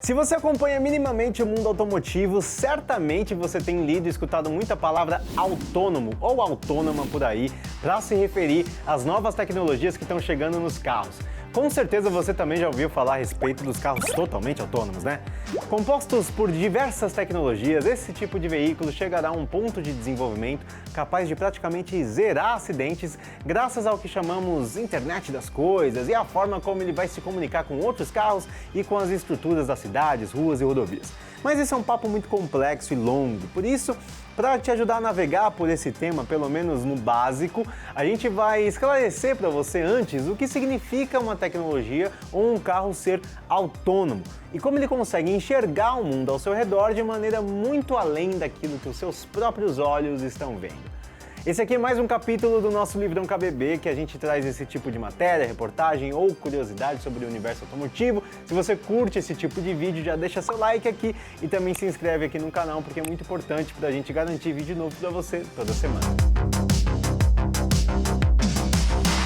Se você acompanha minimamente o mundo automotivo, certamente você tem lido e escutado muita palavra autônomo ou autônoma por aí para se referir às novas tecnologias que estão chegando nos carros. Com certeza você também já ouviu falar a respeito dos carros totalmente autônomos, né? Compostos por diversas tecnologias, esse tipo de veículo chegará a um ponto de desenvolvimento capaz de praticamente zerar acidentes graças ao que chamamos internet das coisas e a forma como ele vai se comunicar com outros carros e com as estruturas das cidades, ruas e rodovias. Mas esse é um papo muito complexo e longo, por isso, para te ajudar a navegar por esse tema, pelo menos no básico, a gente vai esclarecer para você antes o que significa uma tecnologia ou um carro ser autônomo e como ele consegue enxergar o mundo ao seu redor de maneira muito além daquilo que os seus próprios olhos estão vendo. Esse aqui é mais um capítulo do nosso Livrão KBB, que a gente traz esse tipo de matéria, reportagem ou curiosidade sobre o universo automotivo. Se você curte esse tipo de vídeo, já deixa seu like aqui e também se inscreve aqui no canal, porque é muito importante para a gente garantir vídeo novo para você toda semana.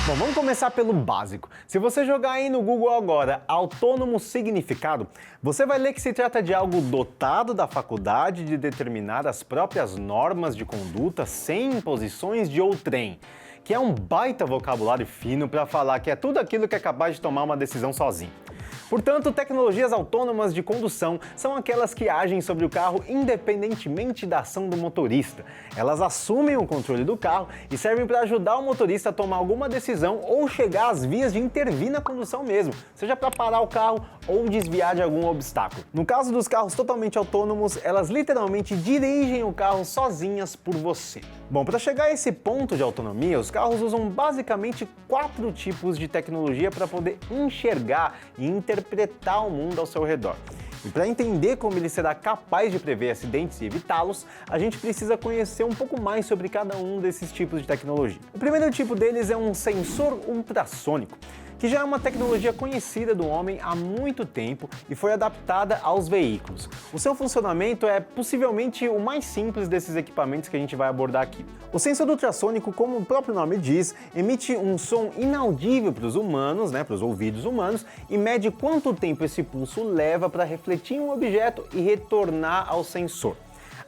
Bom, vamos começar pelo básico. Se você jogar aí no Google agora, autônomo significado, você vai ler que se trata de algo dotado da faculdade de determinar as próprias normas de conduta sem imposições de outrem, que é um baita vocabulário fino para falar que é tudo aquilo que é capaz de tomar uma decisão sozinho. Portanto, tecnologias autônomas de condução são aquelas que agem sobre o carro independentemente da ação do motorista. Elas assumem o controle do carro e servem para ajudar o motorista a tomar alguma decisão ou chegar às vias de intervir na condução mesmo, seja para parar o carro ou desviar de algum obstáculo. No caso dos carros totalmente autônomos, elas literalmente dirigem o carro sozinhas por você. Bom, para chegar a esse ponto de autonomia, os carros usam basicamente 4 tipos de tecnologia para poder enxergar e interpretar o mundo ao seu redor. E para entender como ele será capaz de prever acidentes e evitá-los, a gente precisa conhecer um pouco mais sobre cada um desses tipos de tecnologia. O primeiro tipo deles é um sensor ultrassônico, que já é uma tecnologia conhecida do homem há muito tempo e foi adaptada aos veículos. O seu funcionamento é possivelmente o mais simples desses equipamentos que a gente vai abordar aqui. O sensor ultrassônico, como o próprio nome diz, emite um som inaudível para os humanos, para os ouvidos humanos, e mede quanto tempo esse pulso leva para refletir em um objeto e retornar ao sensor.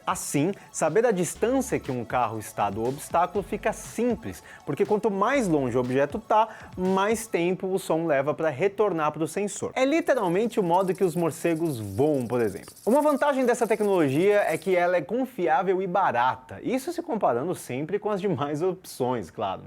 Assim, saber a distância que um carro está do obstáculo fica simples, porque quanto mais longe o objeto está, mais tempo o som leva para retornar para o sensor. É literalmente o modo que os morcegos voam, por exemplo. Uma vantagem dessa tecnologia é que ela é confiável e barata, isso se comparando sempre com as demais opções, claro,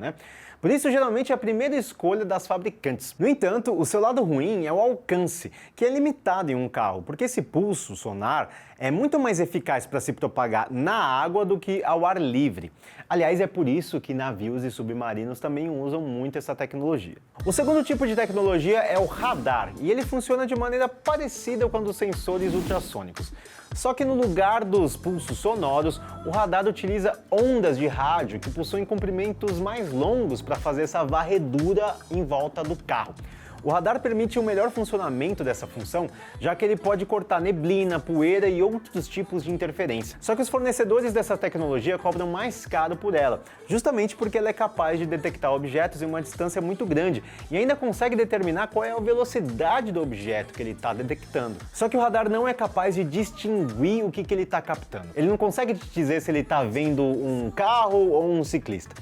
Por isso, geralmente é a primeira escolha das fabricantes. No entanto, o seu lado ruim é o alcance, que é limitado em um carro, porque esse pulso sonar é muito mais eficaz para se propagar na água do que ao ar livre. Aliás, é por isso que navios e submarinos também usam muito essa tecnologia. O segundo tipo de tecnologia é o radar, e ele funciona de maneira parecida com a dos sensores ultrassônicos. Só que no lugar dos pulsos sonoros, o radar utiliza ondas de rádio que possuem comprimentos mais longos para fazer essa varredura em volta do carro. O radar permite um melhor funcionamento dessa função, já que ele pode cortar neblina, poeira e outros tipos de interferência. Só que os fornecedores dessa tecnologia cobram mais caro por ela, justamente porque ela é capaz de detectar objetos em uma distância muito grande e ainda consegue determinar qual é a velocidade do objeto que ele está detectando. Só que o radar não é capaz de distinguir o que ele está captando. Ele não consegue te dizer se ele está vendo um carro ou um ciclista.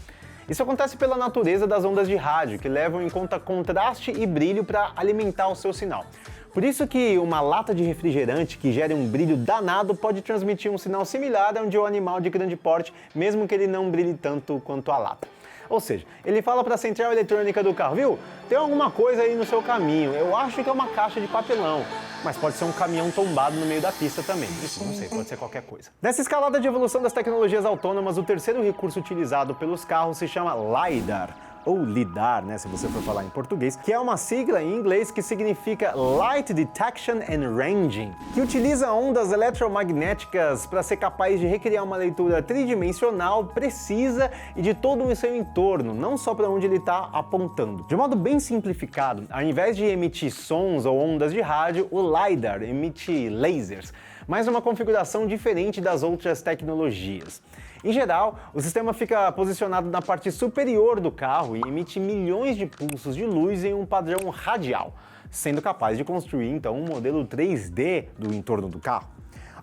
Isso acontece pela natureza das ondas de rádio, que levam em conta contraste e brilho para alimentar o seu sinal. Por isso que uma lata de refrigerante que gere um brilho danado pode transmitir um sinal similar a um de um animal de grande porte, mesmo que ele não brilhe tanto quanto a lata. Ou seja, ele fala para a central eletrônica do carro, viu? Tem alguma coisa aí no seu caminho, eu acho que é uma caixa de papelão. Mas pode ser um caminhão tombado no meio da pista também. Isso, não sei, pode ser qualquer coisa. Nessa escalada de evolução das tecnologias autônomas, o terceiro recurso utilizado pelos carros se chama LiDAR, ou lidar, se você for falar em português, que é uma sigla em inglês que significa Light Detection and Ranging, que utiliza ondas eletromagnéticas para ser capaz de recriar uma leitura tridimensional, precisa e de todo o seu entorno, não só para onde ele está apontando. De modo bem simplificado, ao invés de emitir sons ou ondas de rádio, o LiDAR emite lasers, mas uma configuração diferente das outras tecnologias. Em geral, o sistema fica posicionado na parte superior do carro e emite milhões de pulsos de luz em um padrão radial. sendo capaz de construir então um modelo 3D do entorno do carro.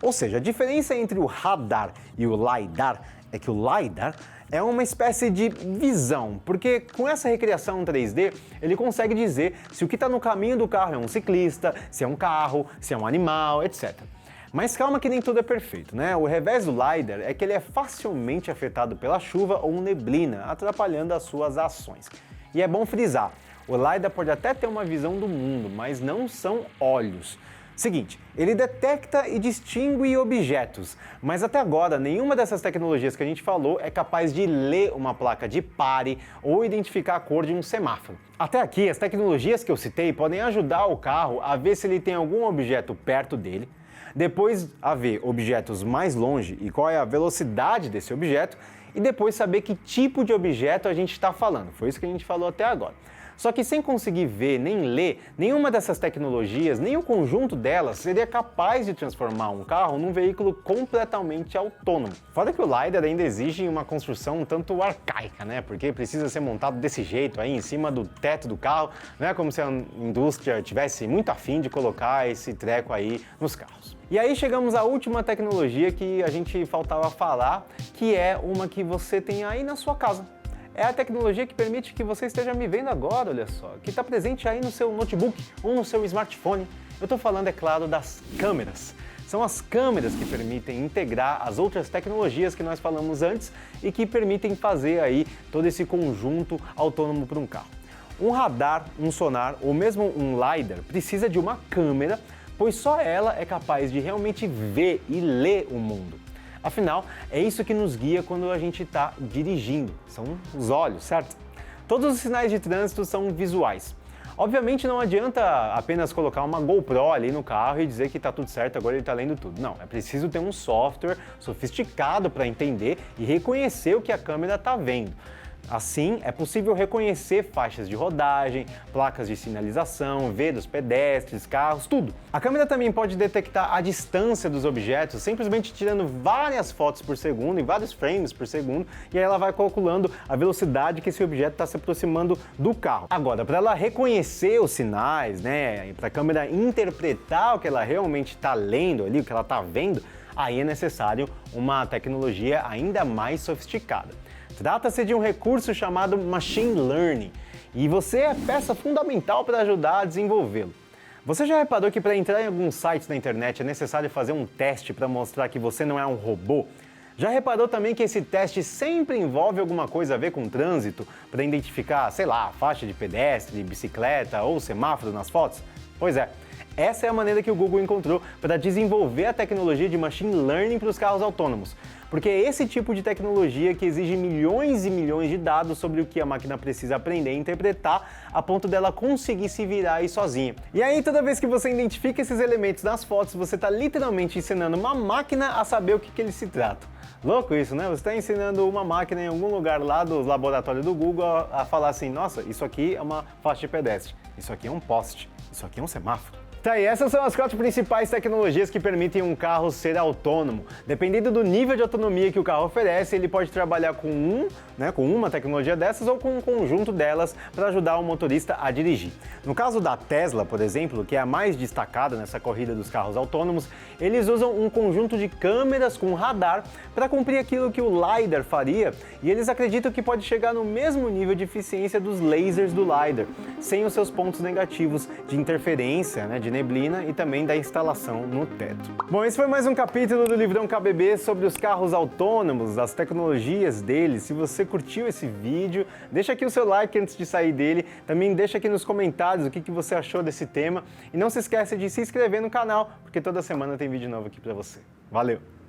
Ou seja, a diferença entre o radar e o LiDAR é que o LiDAR é uma espécie de visão, porque com essa recriação 3D, ele consegue dizer se o que está no caminho do carro é um ciclista, se é um carro, se é um animal, etc. Mas calma que nem tudo é perfeito, né? O revés do LiDAR é que ele é facilmente afetado pela chuva ou neblina, atrapalhando as suas ações. E é bom frisar, o LiDAR pode até ter uma visão do mundo, mas não são olhos. Seguinte, ele detecta e distingue objetos, mas até agora nenhuma dessas tecnologias que a gente falou é capaz de ler uma placa de pare ou identificar a cor de um semáforo. Até aqui, as tecnologias que eu citei podem ajudar o carro a ver se ele tem algum objeto perto dele, depois a ver objetos mais longe e qual é a velocidade desse objeto, e depois saber que tipo de objeto a gente está falando. Foi isso que a gente falou até agora. Só que sem conseguir ver nem ler, nenhuma dessas tecnologias, nem o conjunto delas seria capaz de transformar um carro num veículo completamente autônomo. Fora que o LiDAR ainda exige uma construção um tanto arcaica, né? Porque precisa ser montado desse jeito aí em cima do teto do carro, não é como se a indústria tivesse muito afim de colocar esse treco aí nos carros. E aí chegamos à última tecnologia que a gente faltava falar, que é uma que você tem aí na sua casa. É a tecnologia que permite que você esteja me vendo agora, olha só, que está presente aí no seu notebook ou no seu smartphone. Eu estou falando, é claro, das câmeras. São as câmeras que permitem integrar as outras tecnologias que nós falamos antes e que permitem fazer aí todo esse conjunto autônomo para um carro. Um radar, um sonar ou mesmo um LiDAR precisa de uma câmera, pois só ela é capaz de realmente ver e ler o mundo. Afinal, é isso que nos guia quando a gente está dirigindo, são os olhos, certo? Todos os sinais de trânsito são visuais. Obviamente não adianta apenas colocar uma GoPro ali no carro e dizer que está tudo certo, agora ele está lendo tudo. Não, é preciso ter um software sofisticado para entender e reconhecer o que a câmera está vendo. Assim, é possível reconhecer faixas de rodagem, placas de sinalização, ver os pedestres, carros, tudo. A câmera também pode detectar a distância dos objetos, simplesmente tirando várias fotos por segundo, em vários frames por segundo, e aí ela vai calculando a velocidade que esse objeto está se aproximando do carro. Agora, para ela reconhecer os sinais, né, para a câmera interpretar o que ela realmente está lendo ali, o que ela está vendo, aí é necessário uma tecnologia ainda mais sofisticada. Trata-se de um recurso chamado Machine Learning e você é peça fundamental para ajudar a desenvolvê-lo. Você já reparou que para entrar em alguns sites na internet é necessário fazer um teste para mostrar que você não é um robô? Já reparou também que esse teste sempre envolve alguma coisa a ver com trânsito para identificar, sei lá, faixa de pedestre, bicicleta ou semáforo nas fotos? Pois é. Essa é a maneira que o Google encontrou para desenvolver a tecnologia de Machine Learning para os carros autônomos. Porque é esse tipo de tecnologia que exige milhões e milhões de dados sobre o que a máquina precisa aprender e interpretar a ponto dela conseguir se virar aí sozinha. E aí, toda vez que você identifica esses elementos nas fotos, você está literalmente ensinando uma máquina a saber o que eles se tratam. Louco isso, né? Você está ensinando uma máquina em algum lugar lá do laboratório do Google a falar assim, nossa, isso aqui é uma faixa de pedestre, isso aqui é um poste, isso aqui é um semáforo. Tá, e essas são as 4 principais tecnologias que permitem um carro ser autônomo. Dependendo do nível de autonomia que o carro oferece, ele pode trabalhar com uma tecnologia dessas ou com um conjunto delas para ajudar o motorista a dirigir. No caso da Tesla, por exemplo, que é a mais destacada nessa corrida dos carros autônomos, eles usam um conjunto de câmeras com radar para cumprir aquilo que o LiDAR faria, e eles acreditam que pode chegar no mesmo nível de eficiência dos lasers do LiDAR, sem os seus pontos negativos de interferência, de neblina e também da instalação no teto. Bom, esse foi mais um capítulo do Livrão KBB sobre os carros autônomos, as tecnologias deles. Se você curtiu esse vídeo, deixa aqui o seu like antes de sair dele, também deixa aqui nos comentários o que você achou desse tema e não se esqueça de se inscrever no canal, porque toda semana tem vídeo novo aqui pra você. Valeu!